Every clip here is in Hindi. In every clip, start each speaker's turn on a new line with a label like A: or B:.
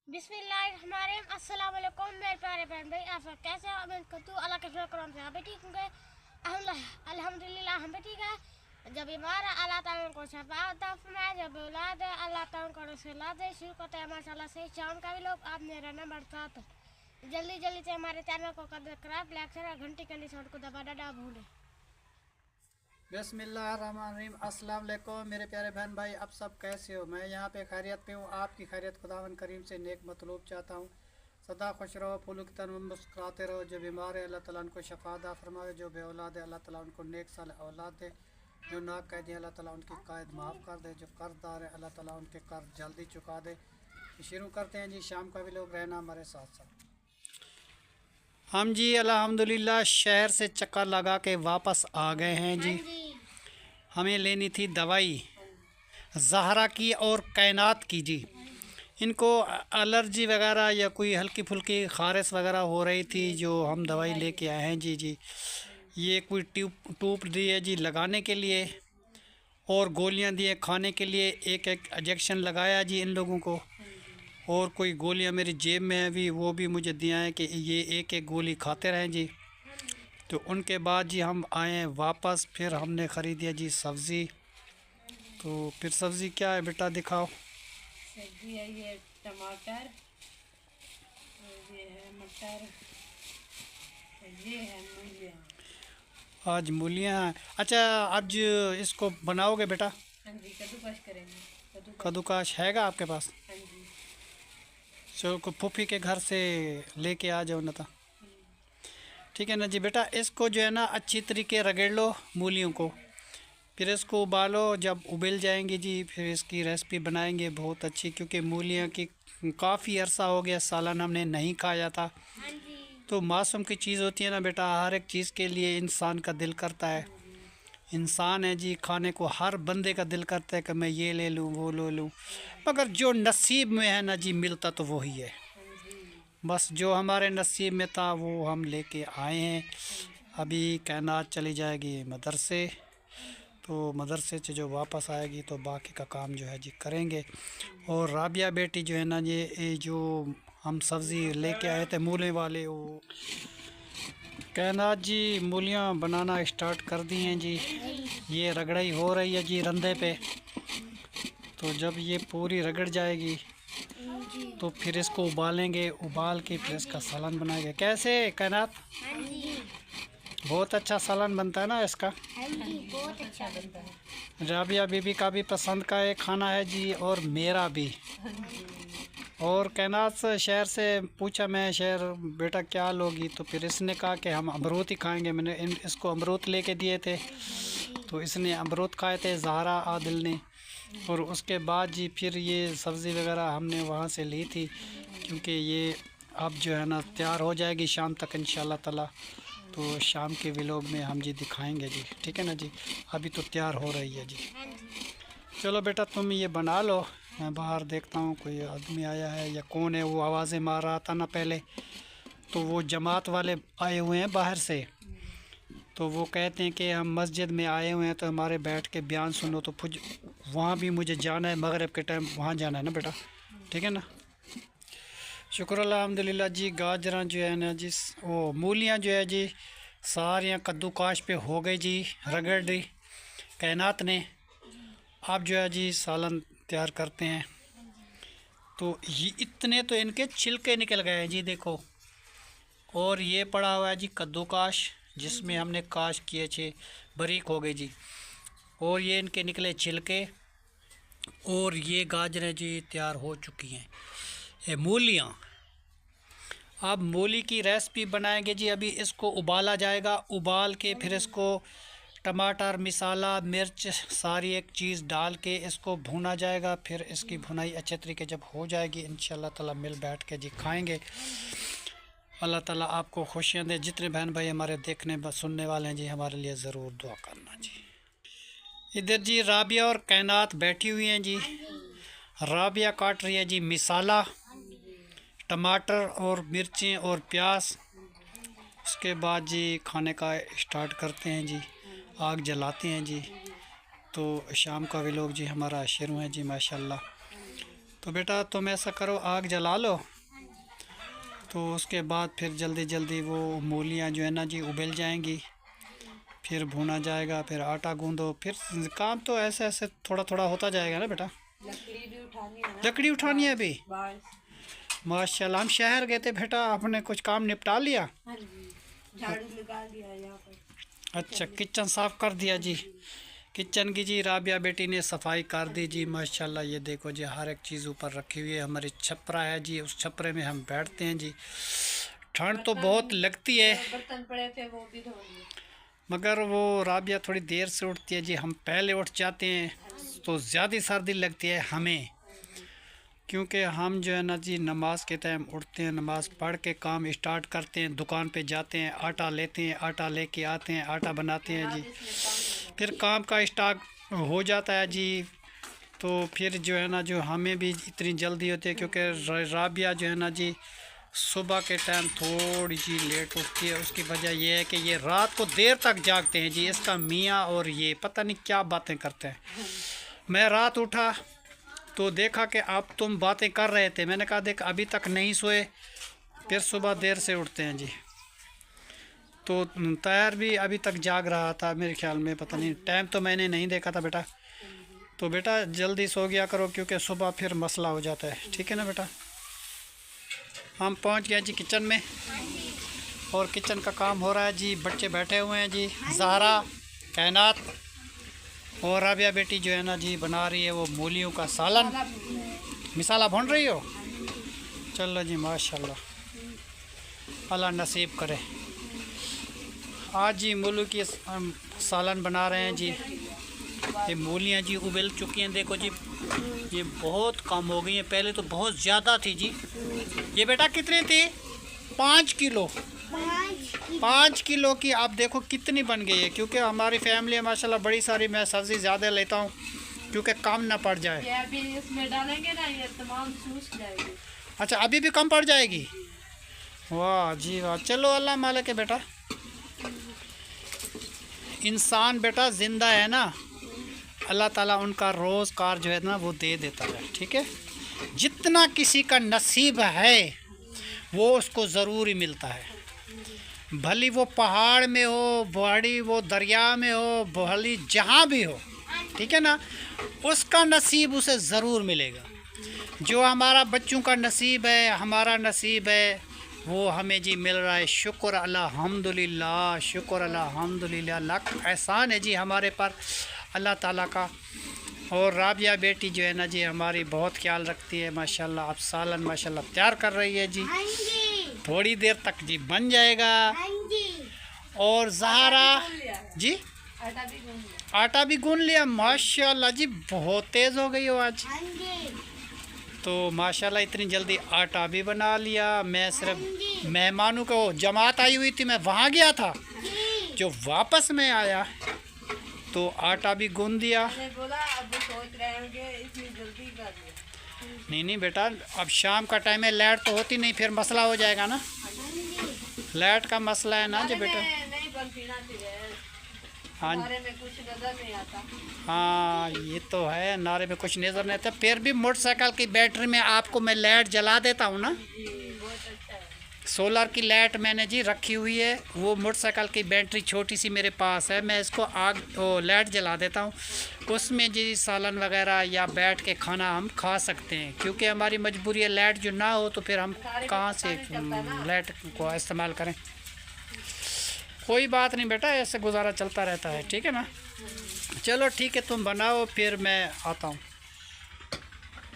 A: बिस्मिल्लाहिर्रहमानिर्रहीम। अस्सलाम वालेकुम मेरे प्यारे बहन भाई, आप सब कैसे हैं? उम्मीद करती हूँ अल्लाह के करम से आप भी ठीक होंगे। अल्हम्दुलिल्लाह हम भी ठीक है। जब बीमार है अल्लाह ताला उनको शफा अता फरमाए, जब औलाद है अल्लाह ताला उनको रसूलात दे। शुरू करते हैं माशाल्लाह से शाम का भी लोग आप मेरा नंबर था तो जल्दी जल्दी से हमारे चैनल को कर दे सब्सक्राइब, लाइक शेयर और घंटी के निशान को दबा डाटा भूलें।
B: बिस्मिल्लाहिर्रहमानिर्रहीम। अस्सलाम वालेकुम मेरे प्यारे बहन भाई, आप सब कैसे हो? मैं यहाँ पे खैरियत पे हूँ। आपकी खैरियत खुदावन करीम से नेक मतलूब चाहता हूँ। सदा खुश रहो, फूलों की तरह मुस्कुराते रहो। जो बीमार है अल्लाह ताला उनको शफा अता फरमाए, जो बे औलाद है अल्लाह ताला उनको नेक साल औलाद दे, जो नाकैदी अल्लाह ताला उनकी कायद माफ़ कर दे, जो कर्जदार है अल्लाह ताला उनके कर्ज जल्दी चुका दे। शुरू करते हैं जी, शाम का भी लोग रहना हमारे साथ साथ। हम जी अल्हम्दुलिल्लाह शहर से चक्कर लगा के वापस आ गए हैं जी। हमें लेनी थी दवाई ज़हरा की और कैनात की जी। इनको एलर्जी वगैरह या कोई हल्की फुल्की ख़ारिश वगैरह हो रही थी, जो हम दवाई लेके आए हैं जी। ये कोई ट्यूब दी है जी लगाने के लिए, और गोलियां दी है खाने के लिए। एक एक इंजेक्शन लगाया जी इन लोगों को, और कोई गोलियां मेरी जेब में है भी, वो भी मुझे दिया है कि ये एक एक गोली खाते रहें जी। तो उनके बाद जी हम आए वापस, फिर हमने ख़रीदी जी सब्ज़ी। तो फिर सब्ज़ी क्या है बेटा, दिखाओ।
C: सब्जी है ये टमाटर, और ये है मटर, और ये है मूलियाँ।
B: आज मूलियाँ हैं। अच्छा, आज इसको बनाओगे बेटा?
C: हाँ जी, कद्दूकस करेंगे।
B: कद्दूकाश हैगा आपके पास?
C: हाँ जी।
B: चलो फूफी के घर से लेके आ जाओ ना तो। ठीक है ना जी बेटा, इसको जो है ना अच्छी तरीके रगड़ लो मूलियों को, फिर इसको उबालो। जब उबल जाएंगी जी फिर इसकी रेसिपी बनाएंगे बहुत अच्छी, क्योंकि मूलियाँ की काफ़ी अरसा हो गया सालन हमने नहीं खाया था। तो मासूम की चीज़ होती है ना बेटा, हर एक चीज़ के लिए इंसान का दिल करता है। इंसान है जी, खाने को हर बंदे का दिल करता है कि मैं ये ले लूँ वो ले लूँ, मगर जो नसीब में है ना जी मिलता तो वही है। बस जो हमारे नसीब में था वो हम लेके आए हैं। अभी कैनात चली जाएगी मदरसे, तो मदरसे से जो वापस आएगी तो बाकी का काम जो है जी करेंगे। और राबिया बेटी जो है ना, ये जो हम सब्ज़ी लेके आए थे मूले वाले, वो कैनात जी मूलियाँ बनाना स्टार्ट कर दी हैं जी। ये रगड़ाई हो रही है जी रंधे पे। तो जब ये पूरी रगड़ जाएगी तो फिर इसको उबालेंगे, उबाल के फिर इसका सालन बनाएंगे। कैसे कैनात? बहुत अच्छा सालन बनता है ना इसका।
C: बहुत अच्छा बनता है।
B: राबिया बीबी का भी पसंद का एक खाना है जी, और मेरा भी। और कैनात शहर से पूछा मैं, शहर बेटा क्या लोगी? तो फिर इसने कहा कि हम अमरूद ही खाएंगे। मैंने इसको अमरूद लेके दिए थे, तो इसने अमरूद खाए थे, ज़हरा आदिल ने। और उसके बाद जी फिर ये सब्ज़ी वगैरह हमने वहाँ से ली थी, क्योंकि ये अब जो है ना तैयार हो जाएगी शाम तक इंशाल्लाह ताला। तो शाम के व्लॉग में हम जी दिखाएंगे जी, ठीक है ना जी। अभी तो तैयार हो रही है जी। चलो बेटा तुम ये बना लो, मैं बाहर देखता हूँ कोई आदमी आया है या कौन है। वो आवाज़ें मार रहा था ना पहले, तो वो जमात वाले आए हुए हैं बाहर से। तो वो कहते हैं कि हम मस्जिद में आए हुए हैं तो हमारे बैठ के बयान सुनो। तो फिर वहाँ भी मुझे जाना है, मगरिब के टाइम वहाँ जाना है ना बेटा, ठीक है ना। शुक्र अल्हम्दुलिल्लाह जी। गाजरा जो है ना जी, वो मूलियाँ जो है जी सारियाँ कद्दूकाश पे हो गई जी, रगड़ दी कैनात ने। आप जो है जी सालन तैयार करते हैं। तो ये इतने तो इनके छिलके निकल गए हैं जी, देखो। और ये पड़ा हुआ है जी कद्दूकाश, जिसमें हमने काश किए थे, बारीक हो गई जी। और ये इनके निकले छिलके। और ये गाजरें जी तैयार हो चुकी हैं। ये मूलियाँ, अब मूली की रेसिपी बनाएंगे जी। अभी इसको उबाला जाएगा, उबाल के फिर इसको टमाटर मसाला मिर्च सारी एक चीज़ डाल के इसको भुना जाएगा। फिर इसकी भुनाई अच्छे तरीके जब हो जाएगी इंशाल्लाह ताला मिल बैठ के जी खाएंगे। अल्लाह ताला आपको खुशियाँ दे। जितने बहन भाई हमारे देखने सुनने वाले हैं जी, हमारे लिए ज़रूर दुआ करना जी। इधर जी राबिया और कैनात बैठी हुई हैं जी। राबिया काट रही है जी मसाला, टमाटर और मिर्चें और प्याज। उसके बाद जी खाने का स्टार्ट करते हैं जी, आग जलाते हैं जी। तो शाम का व्लॉग जी हमारा शुरू है जी माशाल्लाह। तो तो बेटा तुम ऐसा करो, आग जला लो, तो उसके बाद फिर जल्दी जल्दी वो मूलियाँ जो है ना जी उबल जाएंगी, फिर भुना जाएगा, फिर आटा गूंदो, फिर काम तो ऐसे ऐसे थोड़ा थोड़ा होता जाएगा ना बेटा।
C: लकड़ी भी उठानी है ना,
B: लकड़ी उठानी है अभी।
C: बस।
B: माशाल्लाह, हम शहर गए थे बेटा, आपने कुछ काम निपटा लिया?
C: हाँ जी, झाड़ू लगा दिया यहाँ पर।
B: अच्छा, किचन साफ कर दिया जी। किचन की जी राबिया बेटी ने सफाई कर दी जी माशाल्लाह। ये देखो जी, हर एक चीज़ ऊपर रखी हुई है। हमारी छपरा है जी, उस छपरे में हम बैठते हैं जी। ठंड तो बहुत लगती है,
C: बर्तन पड़े थे वो भी धो लिए।
B: मगर वो राबिया थोड़ी देर से उठती है जी, हम पहले उठ जाते हैं तो ज़्यादा सर्दी लगती है हमें, क्योंकि हम जो है ना जी नमाज के टाइम उठते हैं, नमाज पढ़ के काम स्टार्ट करते हैं, दुकान पे जाते हैं, आटा लेते हैं, आटा लेके आते हैं, आटा बनाते हैं जी, फिर काम का स्टार्ट हो जाता है जी। तो फिर जो है ना जो हमें भी इतनी जल्दी होती है, क्योंकि राबिया जो है ना जी सुबह के टाइम थोड़ी सी लेट उठती है। उसकी वजह यह है कि ये रात को देर तक जागते हैं जी, इसका मियाँ और ये पता नहीं क्या बातें करते हैं। मैं रात उठा तो देखा कि आप तुम बातें कर रहे थे, मैंने कहा देख अभी तक नहीं सोए, फिर सुबह देर से उठते हैं जी। तो तैयार भी अभी तक जाग रहा था मेरे ख्याल में, पता नहीं टाइम तो मैंने नहीं देखा था बेटा। तो बेटा जल्दी सो गया करो, क्योंकि सुबह फिर मसला हो जाता है, ठीक है ना बेटा। हम पहुंच गए जी किचन में, और किचन का काम हो रहा है जी। बच्चे बैठे हुए हैं जी, ज़हरा, कायनात और राबिया बेटी जो है ना जी बना रही है वो मूलियों का सालन। मिसाला भून रही हो? चलो जी माशाल्लाह, अल्लाह नसीब करे। आज जी मूली की सालन बना रहे हैं जी। ये मूलियाँ जी उबल चुकी हैं, देखो जी ये बहुत कम हो गई हैं, पहले तो बहुत ज़्यादा थी जी। ये बेटा कितनी थी? 5 किलो। 5 किलो की आप देखो कितनी बन गई है, क्योंकि हमारी फैमिली है माशाल्लाह बड़ी सारी। मैं सब्ज़ी ज़्यादा लेता हूँ क्योंकि कम ना पड़ जाए।
C: ये अभी इसमें डालेंगे ना, ये तमाम सूख जाएगी।
B: अच्छा, अभी भी कम पड़ जाएगी? वाह जी वाह, चलो अल्लाह मालिक है बेटा। इंसान बेटा ज़िंदा है ना, अल्लाह ताला उनका रोज़गार जो है ना वो दे देता है, ठीक है। जितना किसी का नसीब है वो उसको ज़रूर ही मिलता है, भली वो पहाड़ में हो, बड़ी वो दरिया में हो, भली जहाँ भी हो, ठीक है ना, उसका नसीब उसे ज़रूर मिलेगा। जो हमारा बच्चों का नसीब है, हमारा नसीब है, वो हमें जी मिल रहा है। शुक्र अल्हम्दुलिल्लाह, शुक्र अल्हम्दुलिल्लाह, लाख एहसान है जी हमारे पर अल्लाह ताला का। और राबिया बेटी जो है ना जी हमारी बहुत ख्याल रखती है माशाल्लाह। अब सालन माशाल्लाह तैयार कर रही है जी, थोड़ी देर तक जी बन जाएगा। और ज़हरा जी आटा भी गूंद लिया माशाल्लाह जी, बहुत तेज़ हो गई हो आज तो माशाल्लाह। इतनी जल्दी आटा भी बना लिया। मैं सिर्फ मेहमानों को जमात आई हुई थी, मैं वहाँ गया था, जो वापस में आया तो आटा भी गूंद दिया।
C: मैंने बोला अब सोच रहे होंगे इतनी जल्दी कर दिया।
B: नहीं बेटा, अब शाम का टाइम है, लाइट तो होती नहीं, फिर मसला हो जाएगा ना, लाइट का मसला है ना जी बेटा।
C: नहीं बनती ना,
B: हाँ
C: नारे में कुछ नजर नहीं आता।
B: हाँ ये तो है, नारे में कुछ नज़र नहीं आता। फिर भी मोटरसाइकिल की बैटरी में आपको मैं लाइट जला देता हूँ ना,
C: बहुत अच्छा है।
B: सोलर की लाइट मैंने जी रखी हुई है। वो मोटरसाइकिल की बैटरी छोटी सी मेरे पास है, मैं इसको आग लाइट जला देता हूँ, उसमें जी सालन वगैरह या बैठ के खाना हम खा सकते हैं। क्योंकि हमारी मजबूरी है, लाइट जो ना हो तो फिर हम कहाँ से लाइट को इस्तेमाल करें। कोई बात नहीं बेटा, ऐसे गुजारा चलता रहता है, ठीक है ना। चलो ठीक है, तुम बनाओ फिर मैं आता हूँ।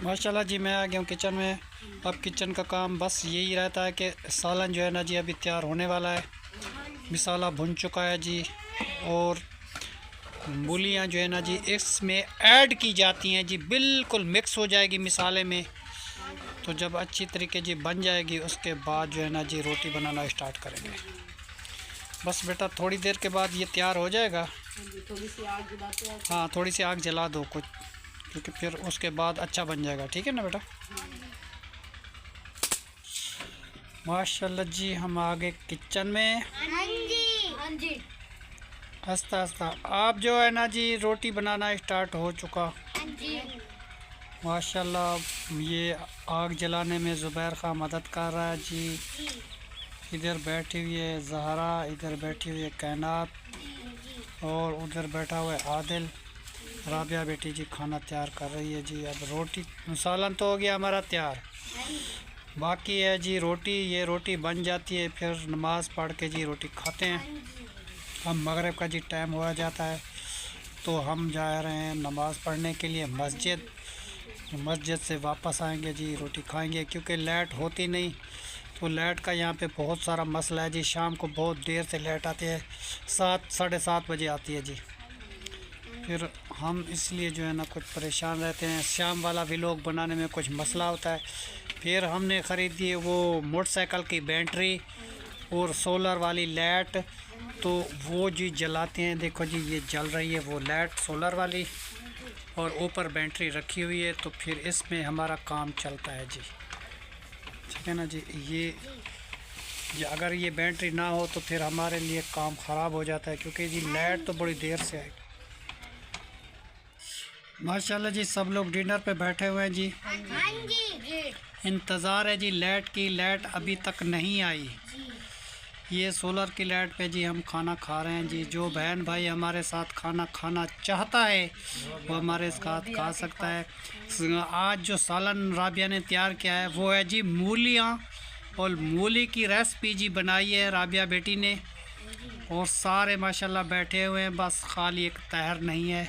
B: माशाल्लाह जी मैं आ गया हूँ किचन में। अब किचन का काम बस यही रहता है कि सालन जो है ना जी अभी तैयार होने वाला है। मिसाला भुन चुका है जी, और मूलियाँ जो है ना जी इसमें ऐड की जाती हैं जी, बिल्कुल मिक्स हो जाएगी मिसाले में। तो जब अच्छी तरीके जी बन जाएगी उसके बाद जो है ना जी रोटी बनाना स्टार्ट करेंगे। बस बेटा थोड़ी देर के बाद ये तैयार हो जाएगा।
C: थोड़ी सी आग जलाते हैं।
B: हाँ थोड़ी सी आग जला दो कुछ, क्योंकि फिर उसके बाद अच्छा बन जाएगा, ठीक है ना बेटा। माशाल्लाह जी हम आ गए किचन में। आस्ता आस्ता आप जो है ना जी रोटी बनाना स्टार्ट हो चुका। माशाल्लाह ये आग जलाने में ज़ुबैर खां मदद कर रहा है जी। इधर बैठी हुई है ज़हरा, इधर बैठी हुई है कायनात और उधर बैठा हुआ है आदिल। राबिया बेटी जी खाना तैयार कर रही है जी। अब रोटी सालन तो हो गया हमारा तैयार, बाकी है जी रोटी। ये रोटी बन जाती है, फिर नमाज़ पढ़ के जी रोटी खाते हैं। हम मगरिब का जी टाइम हो जाता है तो हम जा रहे हैं नमाज़ पढ़ने के लिए मस्जिद। मस्जिद से वापस आएंगे जी, रोटी खाएंगे, क्योंकि लाइट होती नहीं तो लाइट का यहाँ पे बहुत सारा मसला है जी। शाम को बहुत देर से लाइट आती है, 7 साढ़े 7 बजे आती है जी। फिर हम इसलिए जो है ना कुछ परेशान रहते हैं। शाम वाला व्लॉग बनाने में कुछ मसला होता है। फिर हमने ख़रीदी है वो मोटरसाइकिल की बैटरी और सोलर वाली लाइट, तो वो जी जलाते हैं। देखो जी ये जल रही है वो लाइट सोलर वाली और ऊपर बैटरी रखी हुई है, तो फिर इसमें हमारा काम चलता है जी। ठीक है ना जी। ये अगर ये बैटरी ना हो तो फिर हमारे लिए काम ख़राब हो जाता है, क्योंकि जी लाइट तो बड़ी देर से आएगी। माशाल्लाह जी सब लोग डिनर पे बैठे हुए हैं जी। इंतज़ार है जी लाइट की। लाइट अभी तक नहीं आई। ये सोलर की लाइट पे जी हम खाना खा रहे हैं जी। जो बहन भाई हमारे साथ खाना खाना चाहता है वो हमारे साथ खा सकता है। आज जो सालन राबिया ने तैयार किया है वो है जी मूलियाँ, और मूली की रेसिपी जी बनाई है राबिया बेटी ने। और सारे माशाल्लाह बैठे हुए हैं, बस खाली एक तहर नहीं है,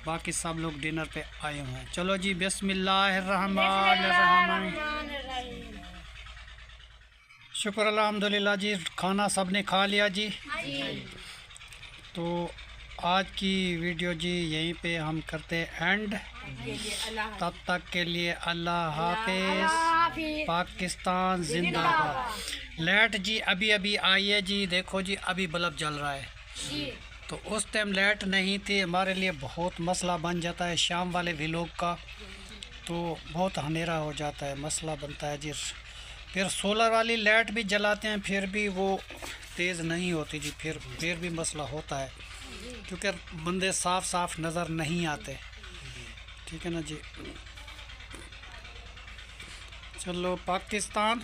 B: बाकी सब लोग डिनर पे आए हुए हैं। चलो जी बिस्मिल्लाहिर्रहमानिर्रहीम। शुक्र अल्हम्दुलिल्लाह जी, खाना सब ने खा लिया जी। तो आज की वीडियो जी यहीं पे हम करते एंड। तब तक के लिए अल्लाह हाफिज़। पाकिस्तान जिंदाबाद। लाइट जी अभी अभी आई है जी। देखो जी अभी बल्ब जल रहा है, तो उस टाइम लाइट नहीं थी। हमारे लिए बहुत मसला बन जाता है शाम वाले व्लॉग का, तो बहुत अंधेरा हो जाता है, मसला बनता है जी। फिर सोलर वाली लाइट भी जलाते हैं, फिर भी वो तेज़ नहीं होती जी। फिर भी मसला होता है, क्योंकि बंदे साफ साफ नज़र नहीं आते। ठीक है ना जी। चलो पाकिस्तान